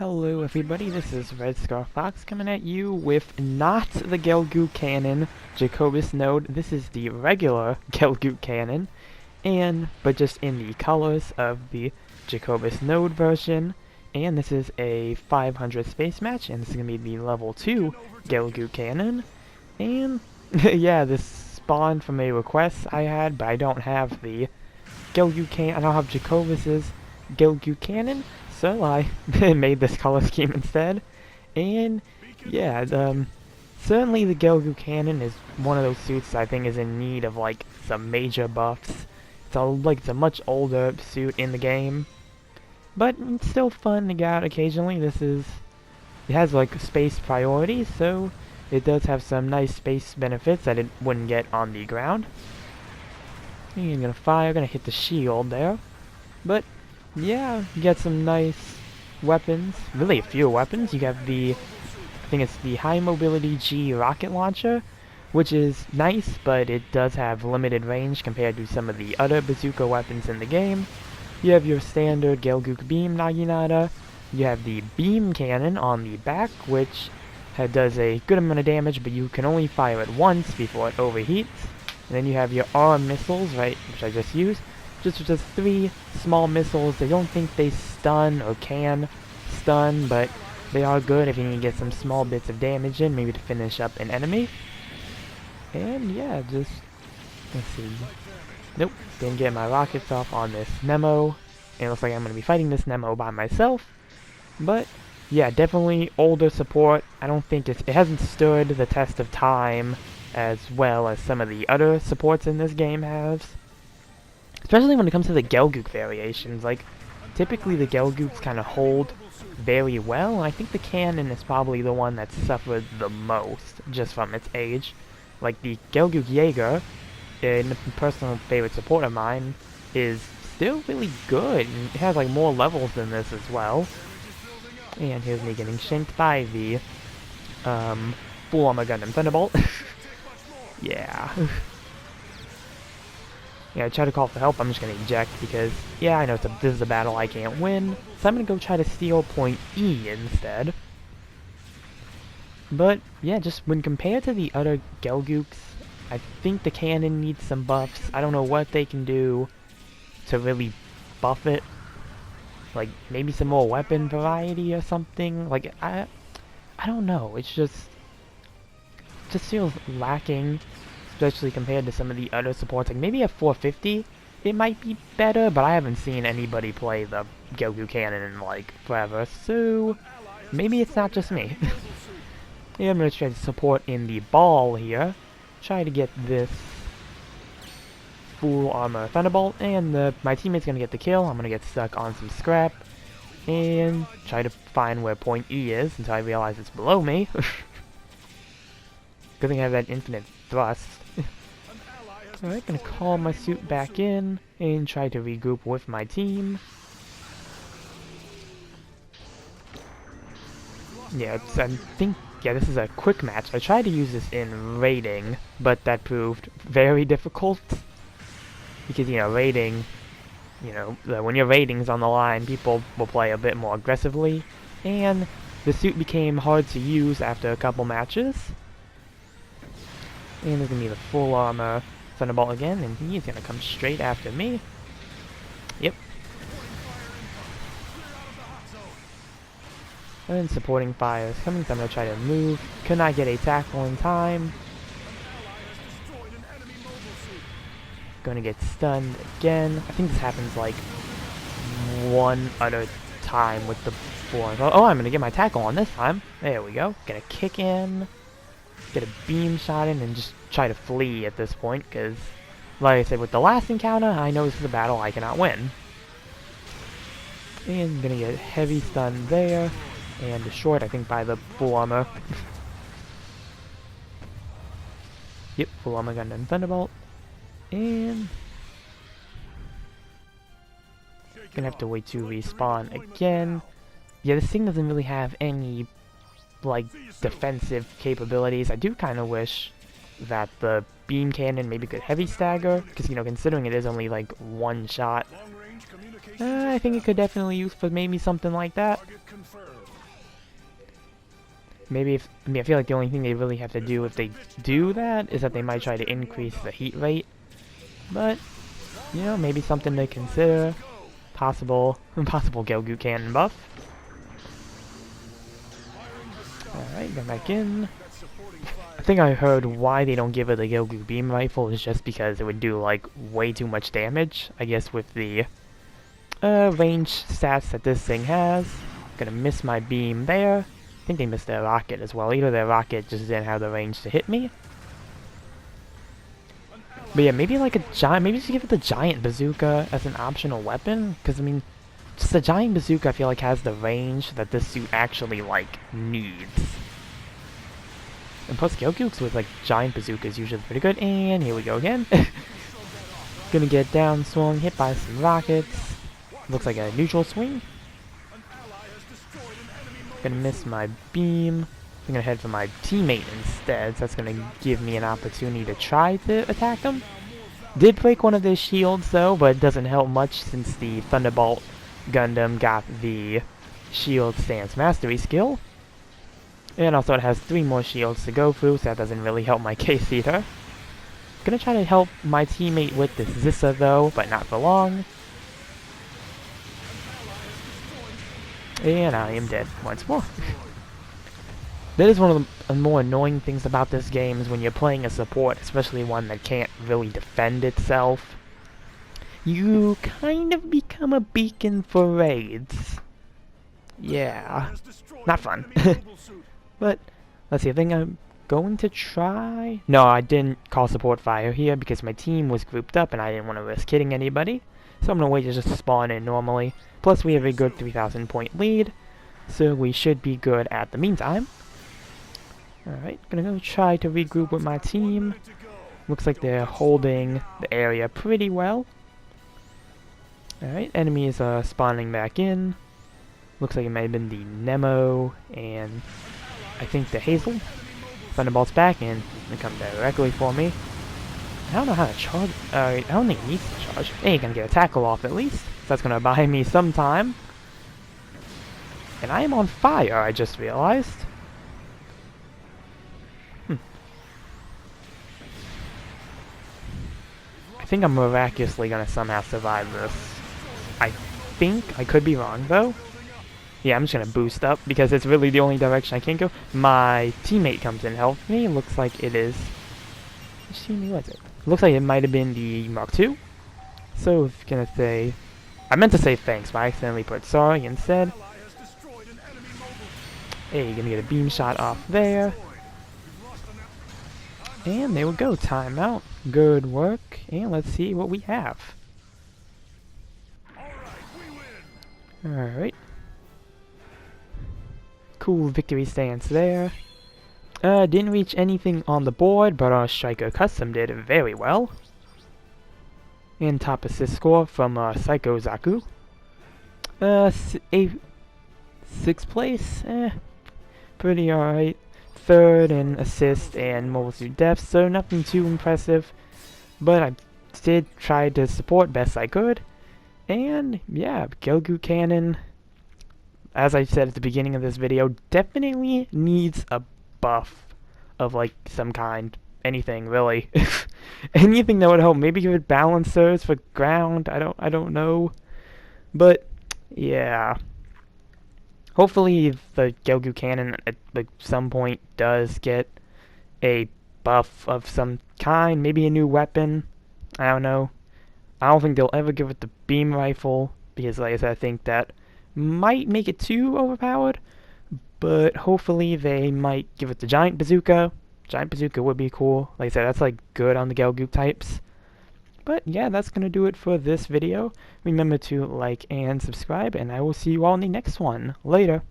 Hello everybody, this is Red Scar Fox coming at you with not the Gelgoog Cannon Jacobus node. This is the regular Gelgoog Cannon, but just in the colors of the Jacobus node version. And this is a 500 space match, and this is going to be the level 2 Gelgoog Cannon. And yeah, this spawned from a request I had, but I don't have the Gelgoog Cannon. I don't have Jacobus's Gelgoog Cannon. So I made this color scheme instead, and yeah, certainly the Gelgoog Cannon is one of those suits I think is in need of like some major buffs. It's a much older suit in the game, but it's still fun to get out occasionally. It has like space priority, so it does have some nice space benefits that it wouldn't get on the ground. And you're gonna fire, gonna hit the shield there, but yeah, you get some nice weapons. Really a few weapons. You have I think it's the High Mobility G rocket launcher, which is nice, but it does have limited range compared to some of the other bazooka weapons in the game. You have your standard Gelgoog Beam Naginata. You have the Beam Cannon on the back, which does a good amount of damage, but you can only fire it once before it overheats. And then you have your arm missiles, right, which I just used. Just 3 small missiles. I don't think they stun or can stun, but they are good if you need to get some small bits of damage in, maybe to finish up an enemy. And yeah, let's see. Nope, didn't get my rockets off on this Nemo. And it looks like I'm going to be fighting this Nemo by myself. But yeah, definitely older support. I don't think it hasn't stood the test of time as well as some of the other supports in this game have. Especially when it comes to the Gelgoog variations, like, typically the Gelgoogs kind of hold very well, and I think the Cannon is probably the one that suffered the most, just from its age. Like, the Gelgoog Jaeger, a personal favorite support of mine, is still really good, and it has, like, more levels than this as well. And here's me getting shanked by the, full armor Gundam Thunderbolt. Yeah. Yeah, I try to call for help, I'm just going to eject because, yeah, I know this is a battle I can't win, so I'm going to go try to steal point E instead. But, yeah, just when compared to the other Gelgoogs, I think the Cannon needs some buffs. I don't know what they can do to really buff it. Like, maybe some more weapon variety or something. Like, I don't know, it just feels lacking. Especially compared to some of the other supports. Like maybe at 450 it might be better, but I haven't seen anybody play the Gelgoog Cannon in like forever, so maybe it's not just me. Yeah, I'm gonna try to support in the ball here. Try to get this full armor Thunderbolt, and my teammate's gonna get the kill. I'm gonna get stuck on some scrap and try to find where point E is until I realize it's below me. Good thing I have that infinite thrust. Alright, gonna call my suit back in and try to regroup with my team. Yeah, this is a quick match. I tried to use this in raiding, but that proved very difficult. Because, raiding, when your raiding's on the line, people will play a bit more aggressively. And the suit became hard to use after a couple matches. And there's gonna be the full armor Thunderbolt again, and he's gonna come straight after me. Yep. And supporting fire is coming, so I'm gonna try to move. Could not get a tackle in time. Gonna get stunned again. I think this happens like one other time with the full armor. Oh, I'm gonna get my tackle on this time. There we go. Gonna kick in. Get a beam shot in and just try to flee at this point, because, like I said, with the last encounter, I know this is a battle I cannot win. And I'm gonna get heavy stun there, and destroyed, I think, by the full armor. Yep, full armor Gundam Thunderbolt. And gonna have to wait to respawn again. Yeah, this thing doesn't really have any like defensive capabilities. I do kind of wish that the beam cannon maybe could heavy stagger, because considering it is only like one shot, I think it could definitely use for maybe something like that. maybe if, I mean, I feel like the only thing they really have to do if they do that is that they might try to increase the heat rate. But, you know, maybe something to consider. Possible Gelgoog Cannon buff. Alright, go back in. I think I heard why they don't give it a Gelgoog beam rifle is just because it would do, like, way too much damage. I guess with the range stats that this thing has. Gonna miss my beam there. I think they missed their rocket as well. Either their rocket just didn't have the range to hit me. But yeah, maybe like a giant, maybe just give it the giant bazooka as an optional weapon. Because, I mean, just the giant bazooka I feel like has the range that this suit actually, like, needs. And plus, Gelgoogs with, like, giant bazookas usually pretty good. And here we go again. Gonna get down swung, hit by some rockets. Looks like a neutral swing. Gonna miss my beam. I'm gonna head for my teammate instead, so that's gonna give me an opportunity to try to attack them. Did break one of their shields though, but it doesn't help much since the Thunderbolt Gundam got the shield stance mastery skill. And also it has 3 more shields to go through, so that doesn't really help my case either. Gonna try to help my teammate with this Zissa though, but not for long. And I am dead once more. That is one of the more annoying things about this game is when you're playing a support, especially one that can't really defend itself. You kind of become a beacon for raids. Yeah, not fun. But, let's see, I think I'm going to try... No, I didn't call support fire here because my team was grouped up and I didn't want to risk hitting anybody. So I'm going to wait to just spawn in normally. Plus we have a good 3,000 point lead, so we should be good at the meantime. Alright, gonna go try to regroup with my team. Looks like they're holding the area pretty well. Alright, enemies are spawning back in. Looks like it might have been the Nemo and I think the Hazel. Thunderbolt's back in. They come directly for me. I don't know how to charge. I don't think it needs to charge. Hey, gonna get a tackle off at least. So that's gonna buy me some time. And I am on fire, I just realized. I think I'm miraculously gonna somehow survive this. I think. I could be wrong though. Yeah, I'm just gonna boost up because it's really the only direction I can go. My teammate comes in and helps me. Looks like it is. Which teammate was it? Looks like it might have been the Mark II. So, if you're gonna say... I meant to say thanks, but I accidentally put sorry instead. Hey, you're gonna get a beam shot off there. And there we go, timeout. Good work. And let's see what we have. Alright. Cool victory stance there. Didn't reach anything on the board, but our Striker Custom did very well. And top assist score from Psycho Zaku. 6th place, pretty alright. 3rd in assist and mobile suit depth, so nothing too impressive. But I did try to support best I could. And yeah, Gelgoog Cannon, as I said at the beginning of this video, definitely needs a buff of like some kind. Anything really. Anything that would help. Maybe give it balancers for ground. I don't know. But yeah. Hopefully the Gelgoog Cannon at like some point does get a buff of some kind. Maybe a new weapon. I don't know. I don't think they'll ever give it the beam rifle because like I said, I think that might make it too overpowered. But hopefully they might give it the giant bazooka. Giant bazooka would be cool. Like I said, that's like good on the Gelgoog types. But yeah, that's gonna do it for this video. Remember to like and subscribe, and I will see you all in the next one. Later.